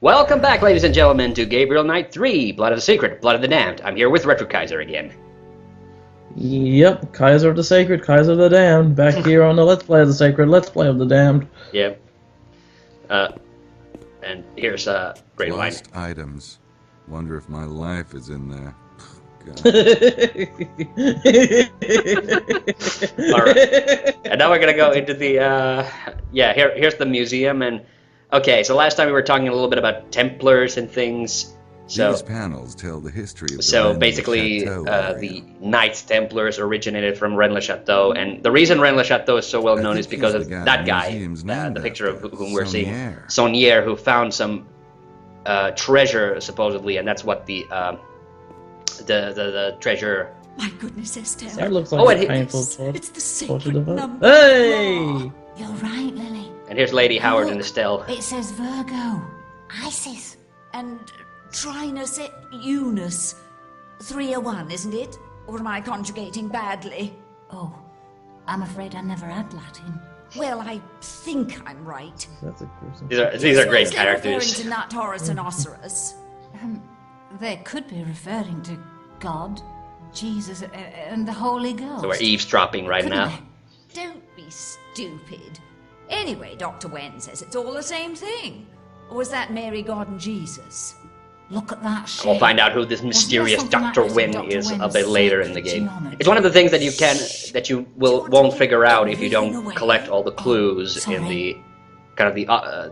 Welcome back, ladies and gentlemen, to Gabriel Night 3, Blood of the Sacred, Blood of the Damned. I'm here with Retro Kaiser again. Yep, Kaiser of the Sacred, Kaiser of the Damned, back here on the Let's Play of the Sacred, Let's Play of the Damned. Yep. And here's Great Wine. Lost items. Wonder if my life is in there. Alright. And now we're gonna go into the, here's the museum, and... Okay, so last time we were talking a little bit about Templars and things. So, these panels tell the history of the so basically, the Knights Templars originated from Rennes-le-Château, and the reason Rennes-le-Château is so well known is because of that guy, the picture of whom we're seeing, Saunière, who found some treasure supposedly, and that's what the treasure. My goodness, Estelle. That looks like a painful torture. It's the sacred number. Hey! You're right, Lily. And here's Lady Howard and Estelle. It says Virgo. Isis. And Trinus et Eunice. 301, isn't it? Or am I conjugating badly? Oh, I'm afraid I never had Latin. Well, I think I'm right. That's a gruesome. These are great Is that referring characters. to Nut, Horus, and Osiris? They could be referring to God, Jesus, and the Holy Ghost. So we're eavesdropping right Couldn't now. Don't be stupid. Anyway, Dr. Wen says it's all the same thing. Or was that Mary, God, and Jesus? Look at that shape. We'll find out who this mysterious something Dr. like this in Wen Dr. is a Wen's bit later in the sacred game. geometry? It's one of the things that you won't figure out if you don't collect all the clues in the kind of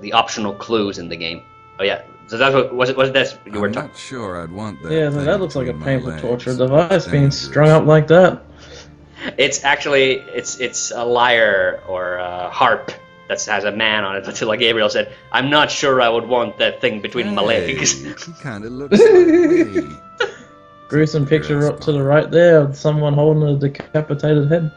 the optional clues in the game. Oh yeah, so that's what was it that you were I'm talking? not sure I'd want that. Yeah, thing that looks like a between my painful legs. torture device being Dangerous. strung up like that. It's actually it's a lyre or a harp that has a man on it. But like Gabriel said, I'm not sure I would want that thing between my legs. He kind of looks like me. Gruesome picture up to the right there of someone holding a decapitated head.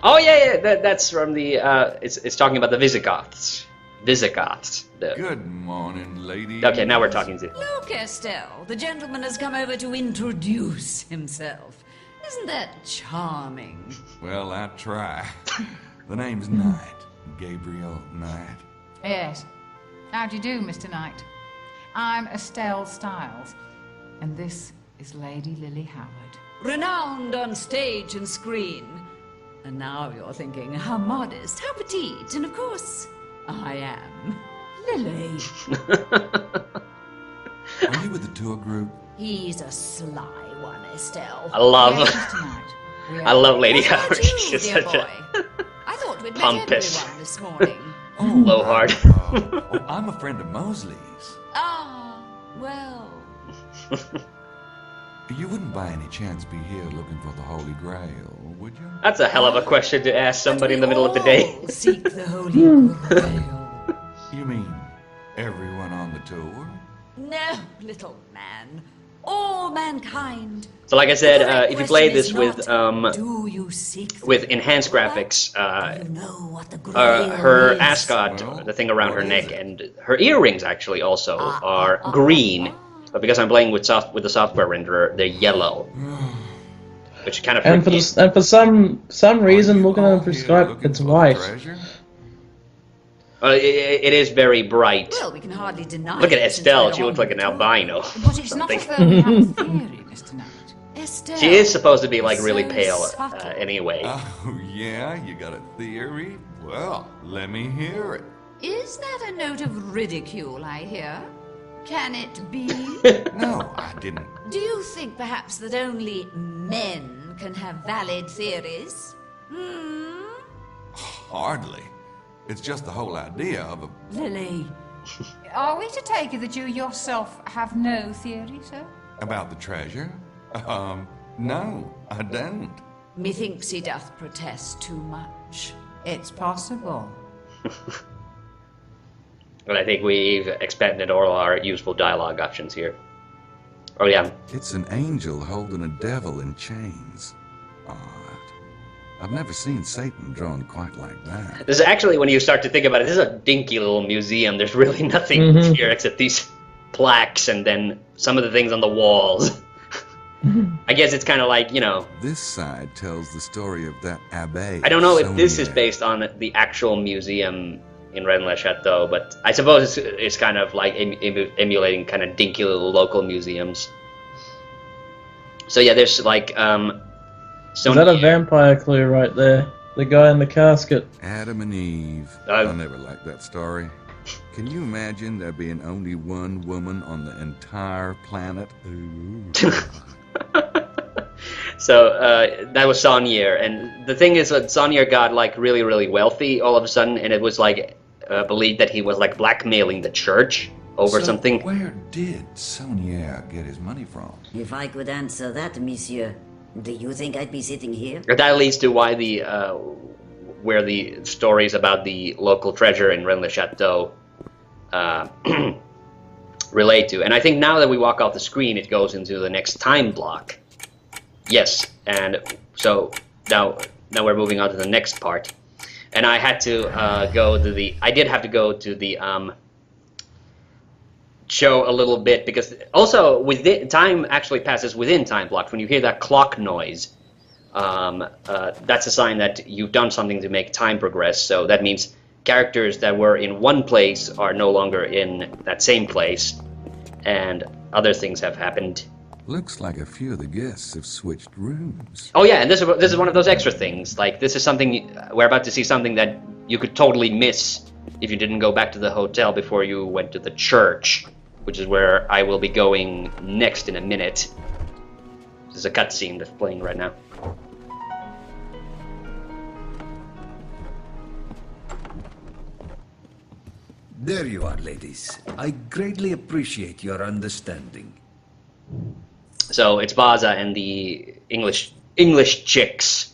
Oh yeah, that's from the it's talking about the Visigoths. Good morning, lady. Okay, now we're talking to. Look, Estelle, the gentleman has come over to introduce himself. Isn't that charming? Well, I try. The name's Knight. Gabriel Knight. Yes. How do you do, Mr. Knight? I'm Estelle Stiles, and this is Lady Lily Howard. Renowned on stage and screen. And now you're thinking, how modest, how petite, and of course, I am Lily. Are you with the tour group? He's a sly one, Estelle. I love Yes, Mr. Knight. I love Lady Yes, I Howard. do, She's dear such a boy. I thought we'd met pompous. everyone this morning. low hard. I'm a friend of Mosley's. Ah, well. You wouldn't by any chance be here looking for the Holy Grail, would you? That's a hell of a question to ask somebody in the middle of the day. all seek the Holy Grail. You mean everyone on the tour? No, little man. All mankind. So like I said, The correct if you play question this is with not, do you seek the with enhanced Grail? graphics, Do you know what the Grail her is? ascot, the thing around her neck, and her earrings actually also are green. But because I'm playing with the software renderer, they're yellow, which kind of And for some reason, looking at it through Skype, it's white. it is very bright. Well, we can hardly deny. Look at it since Estelle; we're she looks on like an the tour. albino. But it's not something. as though we have a theory, Mr. Knight. Estelle. She is supposed to be like really So pale, subtle. anyway. Oh, yeah? You got a theory? Well, let me hear it. Is that a note of ridicule I hear? Can it be? No, I didn't. Do you think perhaps that only men can have valid theories? Hmm? Hardly. It's just the whole idea of a... Lily. Are we to take it that you yourself have no theory, sir? About the treasure? No, I don't. Methinks he doth protest too much. It's possible. But I think we've expanded all our useful dialogue options here. Oh yeah. It's an angel holding a devil in chains. Odd. I've never seen Satan drawn quite like that. This is actually, when you start to think about it, this is a dinky little museum. There's really nothing here except these plaques and then some of the things on the walls. I guess it's kind of like, you know... This side tells the story of that abbé. I don't know if this is Saunière. based on the actual museum in Rennes-le-Château, but I suppose it's kind of like emulating kind of dinky little local museums. So yeah, there's like Is that a vampire clue right there? The guy in the casket. Adam and Eve. I never liked that story. Can you imagine there being only one woman on the entire planet? So that was Saunier, and the thing is that Saunier got like really wealthy all of a sudden, and it was like believed that he was like blackmailing the church over something. Where did Saunier get his money from? If I could answer that, monsieur, do you think I'd be sitting here? That leads to why where the stories about the local treasure in Rennes-le-Château relate to. And I think now that we walk off the screen, it goes into the next time block. Yes, and so now we're moving on to the next part. And I had to I did have to go to the show a little bit, because also time actually passes within time blocks. When you hear that clock noise, that's a sign that you've done something to make time progress. So that means characters that were in one place are no longer in that same place, and other things have happened. Looks like a few of the guests have switched rooms. Oh yeah, and this is one of those extra things. Like, this is something we're about to see, something that you could totally miss if you didn't go back to the hotel before you went to the church, which is where I will be going next in a minute. There's a cutscene that's playing right now. There you are, ladies. I greatly appreciate your understanding. So it's Baza and the English chicks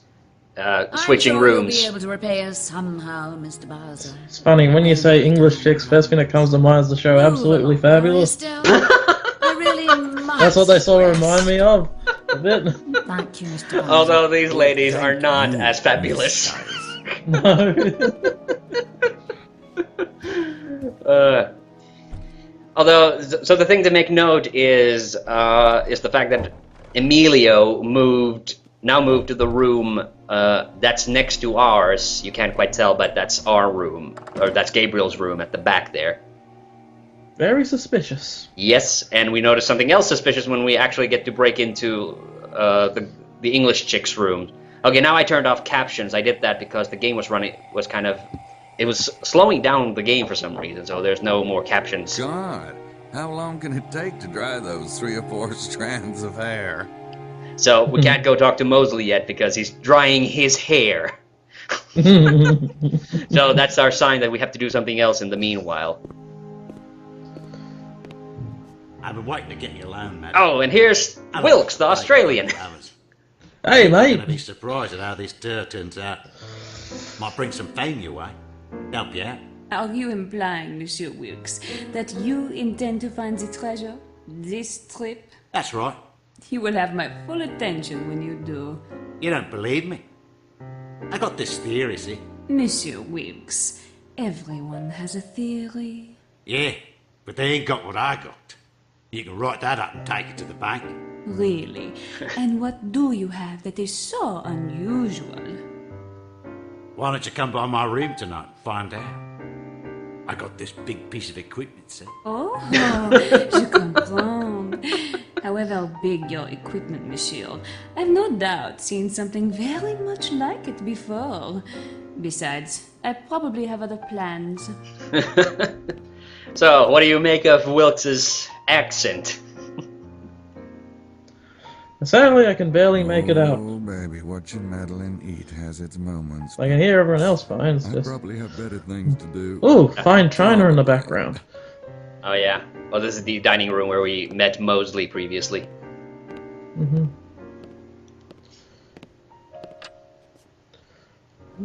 switching I'm sure rooms. You'll be able to repay us somehow, Mr. Baza. It's funny, when you say English chicks, first thing that comes to mind is the show Absolutely Fabulous. I really must. That's what they sort of remind me of, a bit. Thank you, Mr. Baza. Although these ladies are not as fabulous. No. Although, so the thing to make note is the fact that Emilio now moved to the room that's next to ours. You can't quite tell, but that's our room, or that's Gabriel's room at the back there. Very suspicious. Yes, and we notice something else suspicious when we actually get to break into the English chick's room. Okay, now I turned off captions. I did that because the game was it was slowing down the game for some reason, so there's no more captions. God, how long can it take to dry those 3 or 4 strands of hair? So we can't go talk to Mosley yet because he's drying his hair. So that's our sign that we have to do something else in the meanwhile. I've been waiting to get you alone, man. Oh, and here's Wilkes, the Australian. Hey, mate. I'm gonna be surprised at how this tour turns out. Might bring some fame your way. Help you out. Are you implying, Monsieur Wilkes, that you intend to find the treasure this trip? That's right. You will have my full attention when you do. You don't believe me? I got this theory, see? Monsieur Wilkes, everyone has a theory. Yeah, but they ain't got what I got. You can write that up and take it to the bank. Really? And what do you have that is so unusual? Why don't you come by my room tonight and find out? I got this big piece of equipment, see? Oh, je comprends. However big your equipment, monsieur, I've no doubt seen something very much like it before. Besides, I probably have other plans. So, what do you make of Wilkes's accent? Sadly, I can barely make it out. Oh, baby, watching Madeline eat has its moments. I can hear everyone else fine. It's I just... probably have better things to do. Ooh, fine china in the background. Oh yeah. Well, this is the dining room where we met Mosley previously. Mm-hmm.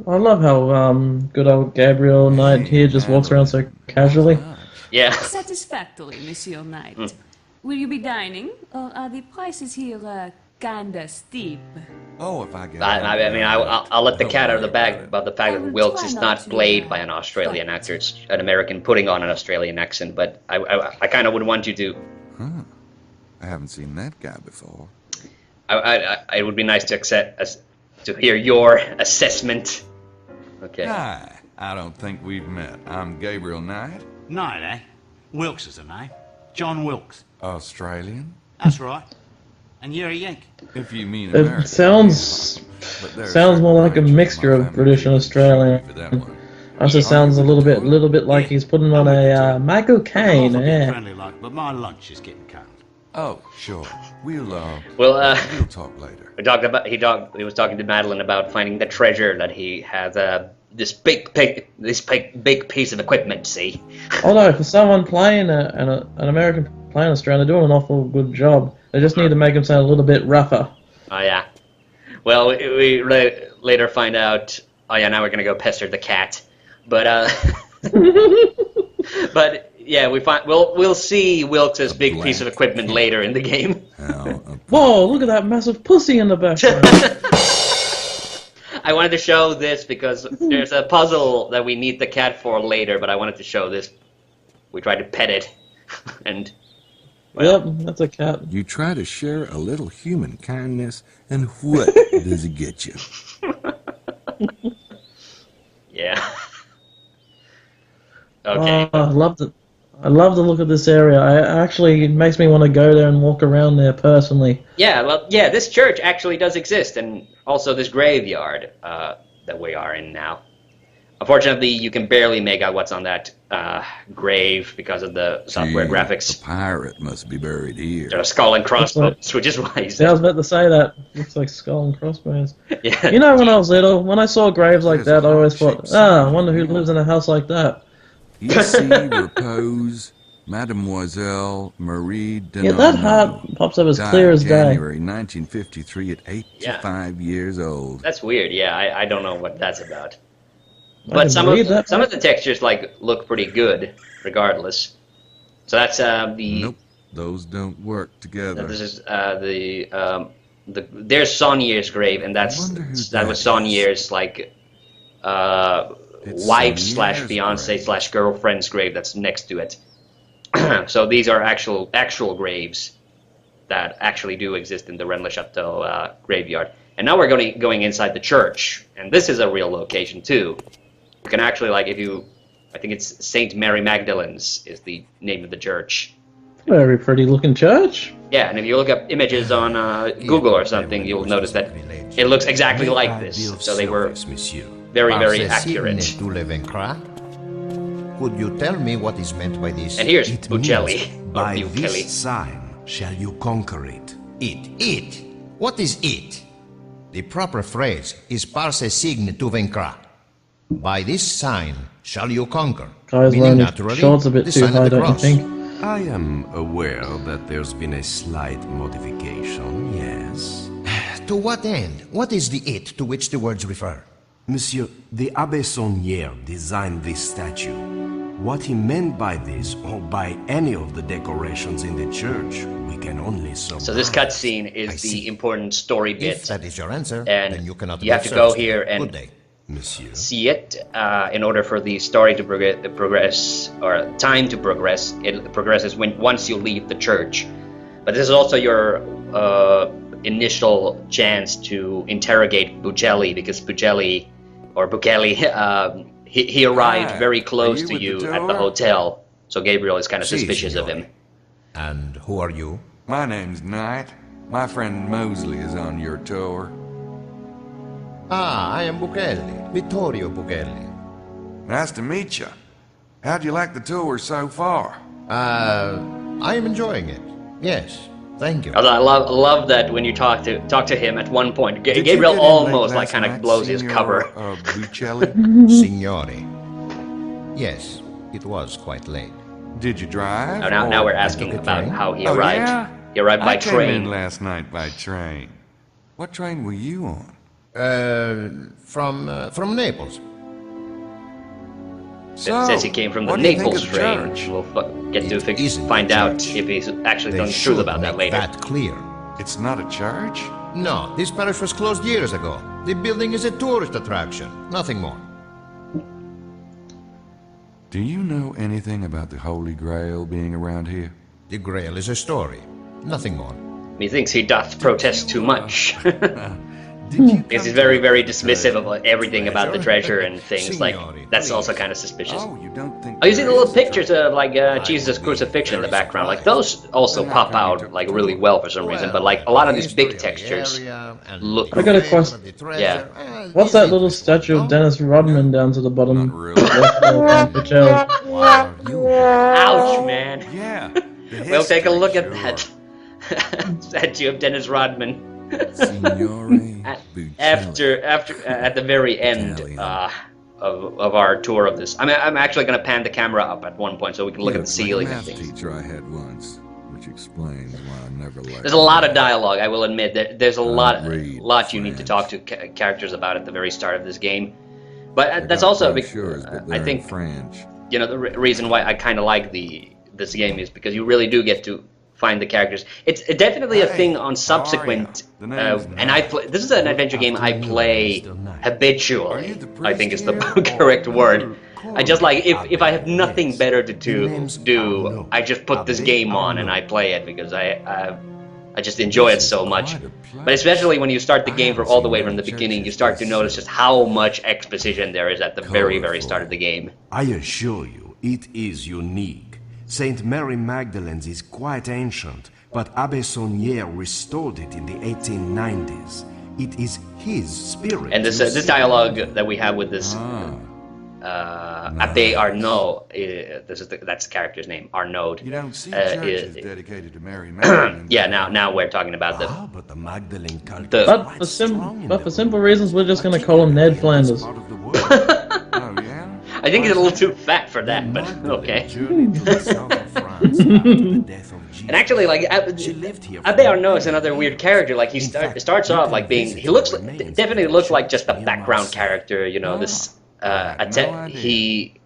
I love how good old Gabriel Knight here just walks around so casually. Yeah. Satisfactory, Monsieur Knight. Will you be dining, or are the prices here kinda steep? Oh, if I get I mean, I'll let the cat out of the bag about the fact that Wilkes is not played by an Australian actor. It's an American putting on an Australian accent, but I kind of would want you to... Huh. I haven't seen that guy before. It would be nice to hear your assessment. Okay. Hi, I don't think we've met. I'm Gabriel Knight. Knight, eh? Wilkes is the name. John Wilkes. Australian? That's right. And you're a Yank. If you mean It American. sounds more like a mixture of British and Australian. Also sounds a little bit like he's putting on a Michael Caine. Yeah. Friendly like, but my lunch is getting cold. Oh, sure. We'll talk later. He was talking to Madeline about finding the treasure that he has. This big piece of equipment. See. Although for someone playing an American playing Australia, they're doing an awful good job. They just need to make him sound a little bit rougher. Oh yeah. Well, we later find out. Oh yeah, now we're gonna go pester the cat. But but yeah, we'll see Wilkes' big piece of equipment later in the game. Whoa! Look at that massive pussy in the background. I wanted to show this because there's a puzzle that we need the cat for later, but I wanted to show this. We tried to pet it, and well, yep, that's a cat. You try to share a little human kindness, and what does it get you? Yeah. Okay. Oh, I love the look of this area. It makes me want to go there and walk around there personally. Yeah, well, yeah, this church actually does exist, and also this graveyard that we are in now. Unfortunately, you can barely make out what's on that grave because of the software graphics. A pirate must be buried here. There's a skull and crossbones, which is why he's I was about to say that. Looks like skull and crossbones. Yeah. You know, when I was little, when I saw graves like that, I always thought, I wonder who lives in a house like that. Ici repose Mademoiselle Marie Denano. Yeah, that heart pops up as clear as day. January 1953 at 85 years old. That's weird. Yeah, I don't know what that's about. But some of the textures look pretty good, regardless. So that's Nope, those don't work together. This is there's Saunier's grave, and that was Saunier's wife/fiance/girlfriend's grave that's next to it. So these are actual graves that actually do exist in the Rennes-le-Château graveyard. And now we're going inside the church, and this is a real location too. You can actually I think it's Saint Mary Magdalene's is the name of the church. Very pretty looking church. Yeah, and if you look up images on Google or something, you'll notice that it looks exactly like this. So they were very, very accurate. Could you tell me what is meant by this? And here's Bucelli. By this sign shall you conquer it. It. What is it? The proper phrase is parce signe tu vaincras. By this sign shall you conquer. Guys, naturally, shorts a bit too high, don't you think? I am aware that there's been a slight modification, yes. To what end? What is the it to which the words refer? Monsieur, the Abbé Saunier designed this statue. What he meant by this, or by any of the decorations in the church, we can only surmise. So this cutscene is the important story bit. If that is your answer, and then you cannot have to go here and see it in order for the story to progress, or time to progress. It progresses once you leave the church. But this is also your initial chance to interrogate Bucelli, because Bucelli he arrived very close to you at the hotel, so Gabriel is kind of suspicious of him. And who are you? My name's Knight. My friend Mosley is on your tour. Ah, I am Bucelli, Vittorio Bucelli. Nice to meet you. How'd you like the tour so far? I am enjoying it. Yes, thank you. I love that when you talk to him at one point, Gabriel almost kind of blows his cover. Bucelli? Signori. Yes, it was quite late. Did you drive? Oh, now we're asking about how he arrived. Yeah? He arrived by train. I came in last night by train. What train were you on? From Naples. So, it says he came from the Naples train. We'll get to find out if he's actually telling the truth about that later. That clear. It's not a church? No, this parish was closed years ago. The building is a tourist attraction, nothing more. Do you know anything about the Holy Grail being around here? The Grail is a story, nothing more. Methinks he doth protest too much. Because he's very, very dismissive of everything about the treasure and things. Like, that's also kind of suspicious. Oh, you don't think Oh, you see the little pictures of, like, Jesus' crucifixion in the background. Like, those also pop out, like, really well for some reason. But, like, a lot of these big textures look... I got a question. Yeah. What's that little statue of Dennis Rodman down to the bottom? Ouch, man. Yeah. We'll take a look at that statue of Dennis Rodman. At the very end of our tour of this. I mean, I'm actually going to pan the camera up at one point so we can look at the ceiling and things. Teacher I had once, which explains why I never liked. There's a lot of dialogue, I will admit. There's a lot you need to talk to characters about at the very start of this game. But that's also because I think you know the reason why I kind of like this game is because you really do get to find the characters. It's definitely a thing on subsequent, and this is an adventure game I play habitually, I think is the correct word. I just like, if I have nothing better to do, I just put this game on and I play it because I just enjoy it so much. But especially when you start the game all the way from the beginning, you start to notice just how much exposition there is at the very, very start of the game. I assure you, it is unique. Saint Mary Magdalene's is quite ancient, but Abbe Saunière restored it in the 1890s. It is his spirit. And this dialogue that we have with this Abbe Arnaud, that's the character's name, Arnaud. You don't see churches dedicated to Mary Magdalene. Yeah, now we're talking about but the Magdalene cult but for simple reasons, we're just going to call him Ned Flanders. I think he's a little too fat for that, but okay. And actually, like, Abbe Arnaud is another weird character. Like, he starts off like being, definitely looks like just a background character, you know, this,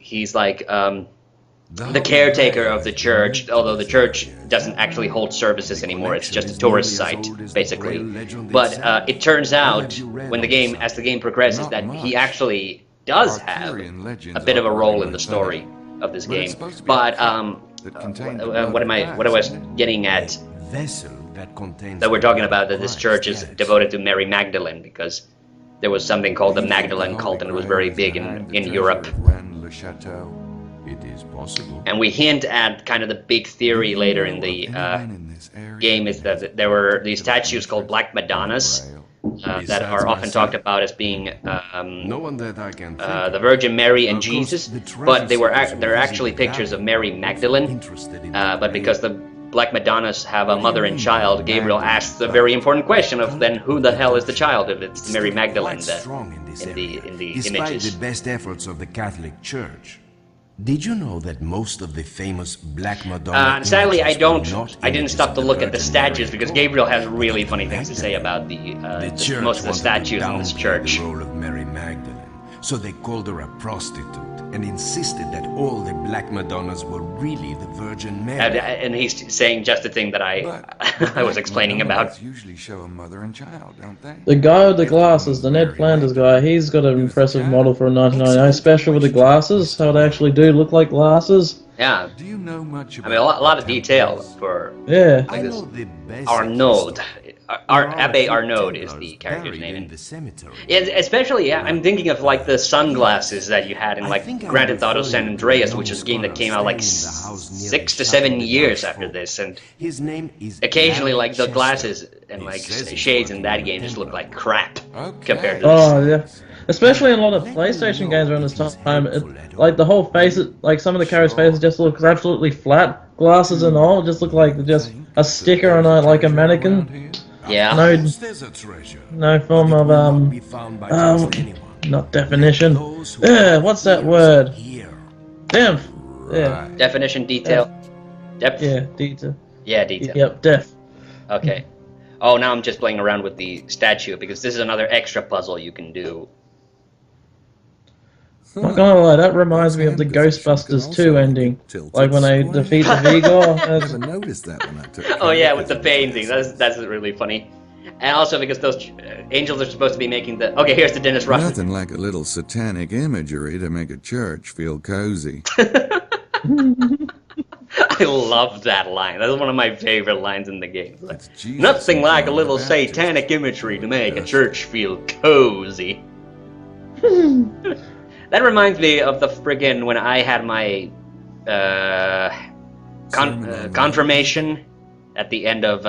he's like, the caretaker of the church, although the church doesn't actually hold services anymore, it's just a tourist site, basically. But it turns out, as the game progresses, that he actually does have a bit of a role in the story of this game. But what I was getting at, that we're talking about that this church is devoted to Mary Magdalene, because there was something called the Magdalene cult, and it was very big in Europe. And we hint at kind of the big theory later in the game is that there were these statues called Black Madonnas, that are often talked about as being the Virgin Mary and Jesus, but they're actually pictures of Mary Magdalene. But because the Black Madonnas have a mother and child, Gabriel asks the very important question of then who the hell is the child if it's Mary Magdalene in the images. Despite the best efforts of the Catholic Church. Did you know that most of the famous Black Madonna sadly, I didn't stop to look at the statues because Gabriel has really funny things to say about most of the statues in this church. The role of Mary Magdalene, so they called her a prostitute and insisted that all the Black Madonnas were really the Virgin Mary. And he's saying just the thing that I was explaining about. Usually show a mother and child, don't they? The guy with the glasses, the Ned Flanders guy, he's got an impressive model for a 1999 special with the glasses. How they actually do look like glasses. Yeah. Do you know much about a lot of detail for like this. Arnaud. Abbe Arnaud is the character's name. In the cemetery. Yeah, especially, I'm thinking of like the sunglasses that you had in like Grand Theft Auto San Andreas, which is a game that came out like 6 to 7 years after this, and occasionally like the glasses and like shades in that game just look like crap compared to this. Oh yeah. Especially in a lot of PlayStation games around this time, like the whole face, like some of the characters' faces just look absolutely flat. Glasses and all, just look like just a sticker on like a mannequin. Yeah. No form of not definition. What's that word? Depth. Yeah. Definition, detail. Depth. Yeah, detail. Yeah, detail. Yep, depth. Okay. Oh, now I'm just playing around with the statue because this is another extra puzzle you can do. Not gonna lie, that reminds me of the Ghostbusters 2 ending. Like when they defeat the Vigor. I never noticed that when I took Oh yeah, with the painting. That's really funny. And also because those angels are supposed to be making the... Okay, here's the Dennis Rodman. Nothing like a little satanic imagery to make a church feel cozy. I love that line. That's one of my favorite lines in the game. Like, nothing like a little satanic imagery to make a church feel cozy. That reminds me of the friggin' when I had my confirmation at the end of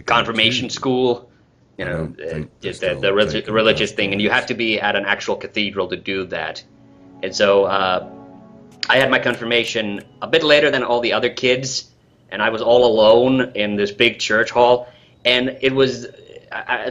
confirmation school. You know, the religious thing, and you have to be at an actual cathedral to do that. And so I had my confirmation a bit later than all the other kids, and I was all alone in this big church hall. And it was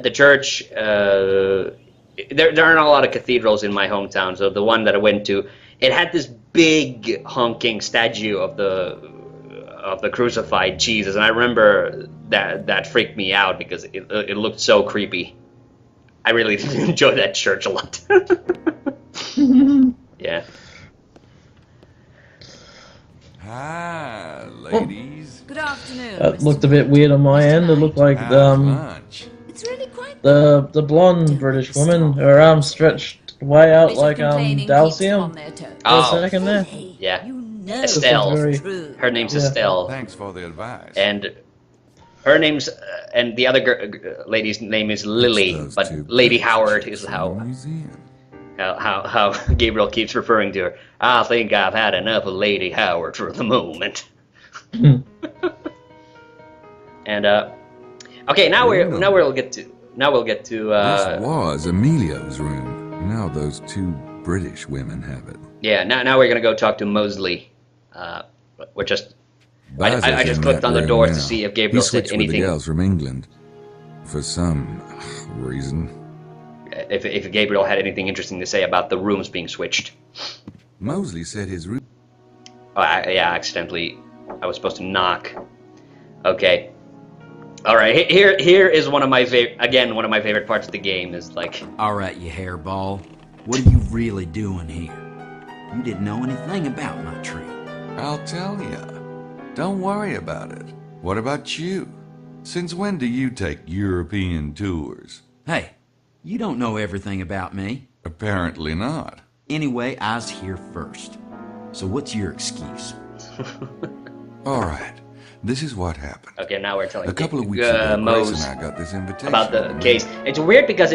the church. There aren't a lot of cathedrals in my hometown, so the one that I went to, it had this big honking statue of the crucified Jesus, and I remember that freaked me out because it looked so creepy. I really did enjoy that church a lot. Yeah. Hi, ladies. Good afternoon. That looked a bit weird on my end. It looked like It's really quite the blonde British woman, her arms stretched way out like Dalcium for a second there. Yeah. Estelle. Her name's Estelle. Thanks for the advice. And her name's and the other lady's name is Lily, but Lady Howard is how Gabriel keeps referring to her. I think I've had enough of Lady Howard for the moment. And okay, now we'll get to this was Emilio's room. Now those two British women have it. Yeah, now we're gonna go talk to Mosley. We're just I just clicked on the door to see if Gabriel said anything. With the girls from England for some reason. If Gabriel had anything interesting to say about the rooms being switched. Mosley said his room. Oh, yeah, accidentally. I was supposed to knock. Okay. All right. Here is one of my favorite parts of the game is like. All right, you hairball. What are you really doing here? You didn't know anything about my tree. I'll tell ya. Don't worry about it. What about you? Since when do you take European tours? Hey, you don't know everything about me. Apparently not. Anyway, I was here first. So what's your excuse? All right. This is what happened. Okay, now we're telling a couple of weeks ago, Grace and I got this invitation about the case. It's weird because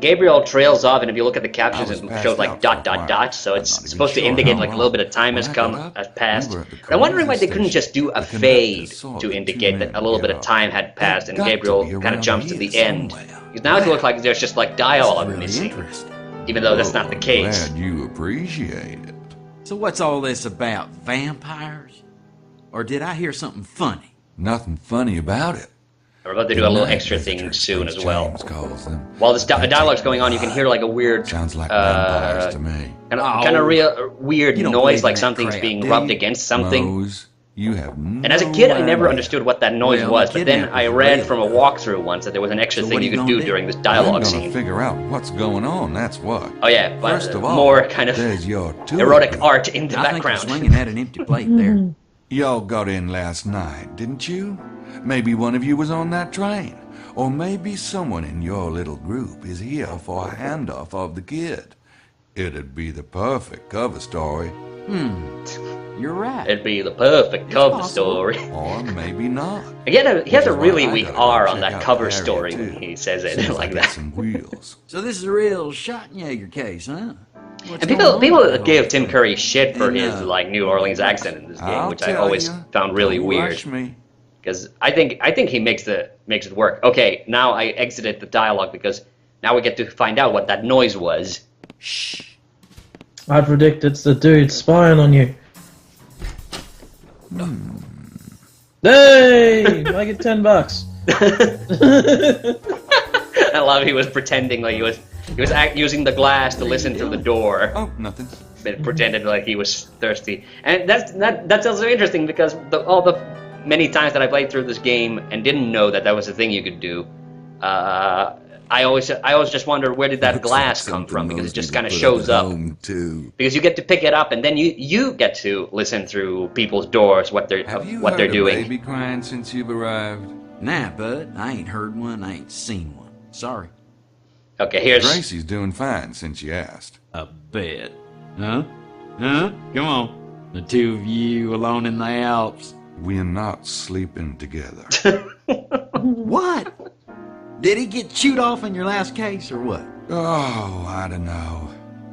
Gabriel trails off, and if you look at the captions, it shows like ... So it's supposed to indicate like a little bit of time has passed. But I'm wondering why they couldn't just do a fade to indicate that a little bit of time had passed, and Gabriel kind of jumps to the end. Because now it looks like there's just like dialogue missing, even though that's not the case. Glad you appreciate it. So what's all this about? Vampires? Or did I hear something funny? Nothing funny about it. We're about to do a little extra thing soon as well. While this dialogue's going on, you can hear like a weird, sounds like vampires to me. Kind of real weird noise, like something's being rubbed against something. You have no and as a kid, I never understood what that noise was, but then I read from a walkthrough once that there was an extra thing you could do during this dialogue scene. I'm gonna figure out what's going on, that's what. Oh yeah, but first of all, more kind of erotic art in the background. I think swinging had an empty plate there. Y'all got in last night, didn't you? Maybe one of you was on that train. Or maybe someone in your little group is here for a handoff of the kid. It'd be the perfect cover story. You're right. It'd be the perfect cover story. Or maybe not. Again, he has a really weak R on that cover story when he says it like that. Some wheels. So this is a real Schottenjäger case, huh? And people give Tim Curry shit for his like New Orleans accent in this game, which I always found really weird. Because I think he makes it work. Okay, now I exited the dialogue because now we get to find out what that noise was. Shh. I predict it's the dude spying on you. Hey, make it $10. I love he was pretending like he was using the glass to listen through the door. Oh, nothing. But pretended like he was thirsty, and that's also interesting because all the many times that I played through this game and didn't know that was a thing you could do. I always just wondered where did that glass come from, because it just kind of shows up. Because you get to pick it up and then you get to listen through people's doors what they're doing. Have you heard a baby crying since you've arrived? Nah, bud. I ain't heard one. I ain't seen one. Sorry. Okay, here's Gracie's doing fine since you asked. A bet. Huh? Huh? Come on. The two of you alone in the Alps. We're not sleeping together. What? Did he get chewed off in your last case or what? Oh, I don't know.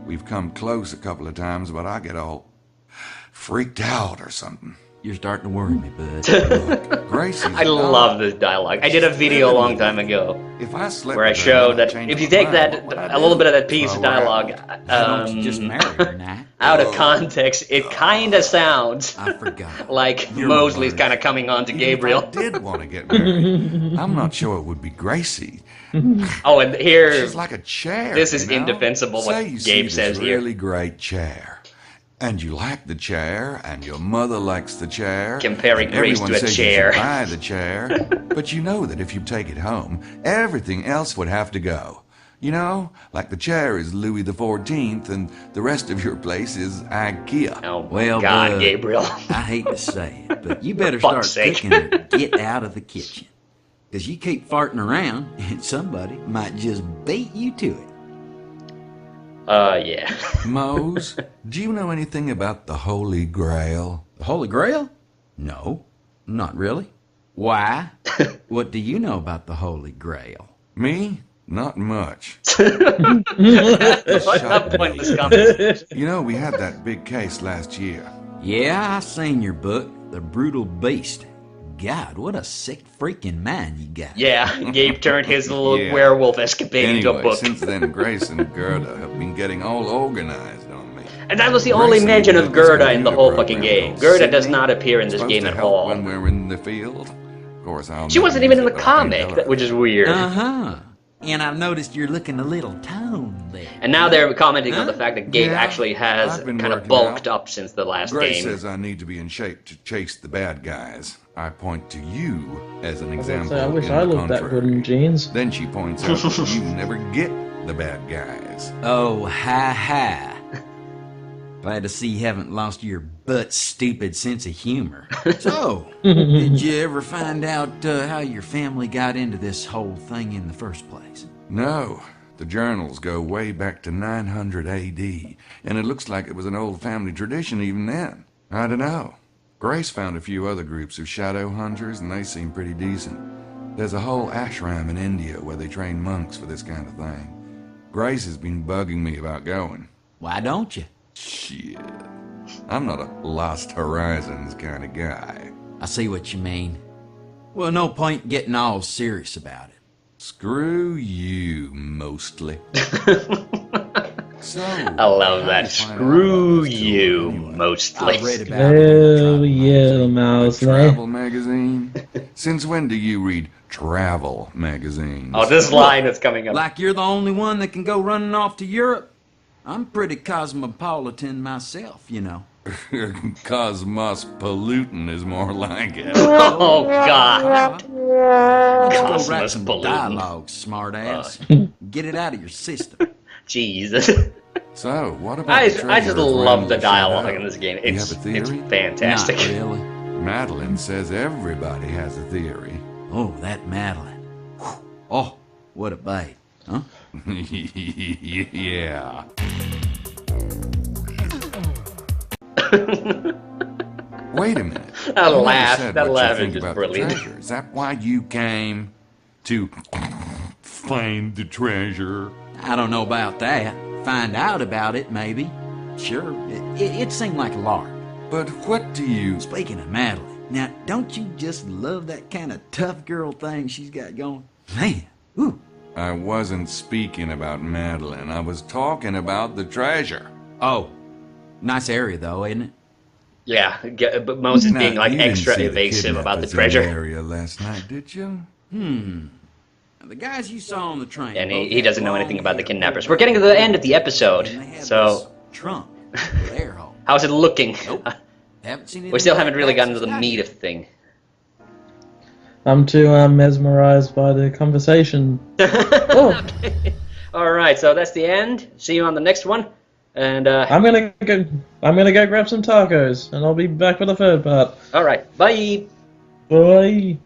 We've come close a couple of times, but I get all freaked out or something. You're starting to worry me, bud. Look, Gracie's I love this dialogue. I did a video a long time ago if I slept where I with her, showed I'd that change if you my take mind. that What would I a little do? bit of that piece of Throw her dialogue Why don't you just marry her now? out of context, it kind of sounds I forgot. like Your Mosley's words. kind of coming on to Even Gabriel. If I did want to get married, I'm not sure it would be Gracie. Oh, and here, She's like a chair. this is you know? indefensible what Say you Gabe see says this here. really great chair. And you like the chair, and your mother likes the chair. Comparing and Grace everyone to a says chair. You should buy the chair, but you know that if you take it home, everything else would have to go. You know, like the chair is Louis XIV, and the rest of your place is IKEA. Oh, Well, God, bud, Gabriel. I hate to say it, but you better Fuck's start sake. cooking and get out of the kitchen. Because you keep farting around, and somebody might just beat you to it. Yeah. Mose, do you know anything about the Holy Grail? The Holy Grail? No, not really. Why? What do you know about the Holy Grail? Me? Not much. What's that pointless conversation? You know, we had that big case last year. Yeah, I seen your book, The Brutal Beast. God, what a sick freaking mind you got. Yeah, Gabe turned his little Yeah. werewolf escapade into a Anyway, book. since then, Grace and Gerda have been getting all organized on me. And that was the only Grace mention of and Gerda's Gerda in the whole computer fucking program game. called Gerda does Sydney. not appear in this Supposed game to at help all. when we're in the field. Of course, I'll She never wasn't use even in it, the but I can comic, tell her. which is weird. Uh-huh. And I've noticed you're looking a little toned there. And now they're commenting on the fact that Gabe Yeah, actually has I've been kind of working bulked out. up since the last Grace game. says I need to be in shape to chase the bad guys. I point to you as an I was example. gonna say, I wish in I the looked that contrary. good in jeans. Then she points out that you never get the bad guys. Oh, hi. Glad to see you haven't lost your butt-stupid sense of humor. So, did you ever find out how your family got into this whole thing in the first place? No, the journals go way back to 900 AD, and it looks like it was an old family tradition even then. I don't know. Grace found a few other groups of shadow hunters, and they seem pretty decent. There's a whole ashram in India where they train monks for this kind of thing. Grace has been bugging me about going. Why don't you? Shit. I'm not a Lost Horizons kind of guy. I see what you mean. Well, no point getting all serious about it. Screw you, mostly. So, I love that. Screw you, mostly. I read about Oh, it. yeah, Mouse. Travel magazine? Since when do you read travel magazines? Oh, this line is coming up. Like you're the only one that can go running off to Europe? I'm pretty cosmopolitan myself, you know. Cosmos Pollutin is more like it. Oh, God. Let's go write some Cosmopolitan. dialogue, smartass. Get it out of your system. Jesus. So, what about I the just treasure of love the Renly dialogue Shadow? in this game. You It's have a theory? fantastic. Not really. Madeline says everybody has a theory. Oh, that Madeline. Whew. Oh, what a babe. Huh? Yeah. Wait a minute. That You never laugh, said that what you laugh think is just about the brilliant. treasure. Is that why you came to find the treasure? I don't know about that. Find out about it, maybe. Sure, it seemed like a lark. But what do you... Speaking of Madeline, now, don't you just love that kind of tough girl thing she's got going? Man, ooh. I wasn't speaking about Madeline. I was talking about the treasure. Oh, nice area, though, isn't it? Yeah, but Moses Now, being like you didn't extra see the evasive about the kidnappers in treasure. area last night, did you? Now, the guys you saw on the train. And both he had doesn't know long anything about the hair, kidnappers. We're getting to the end of the episode, and they had so this trunk with air hole. how's it looking? Nope. Haven't seen We still anything haven't like really that gotten to since the I meat did. of the thing. I'm too mesmerized by the conversation. Oh, Alright, so that's the end. See you on the next one. And, I'm gonna go grab some tacos, and I'll be back for the third part. alright, bye! Bye.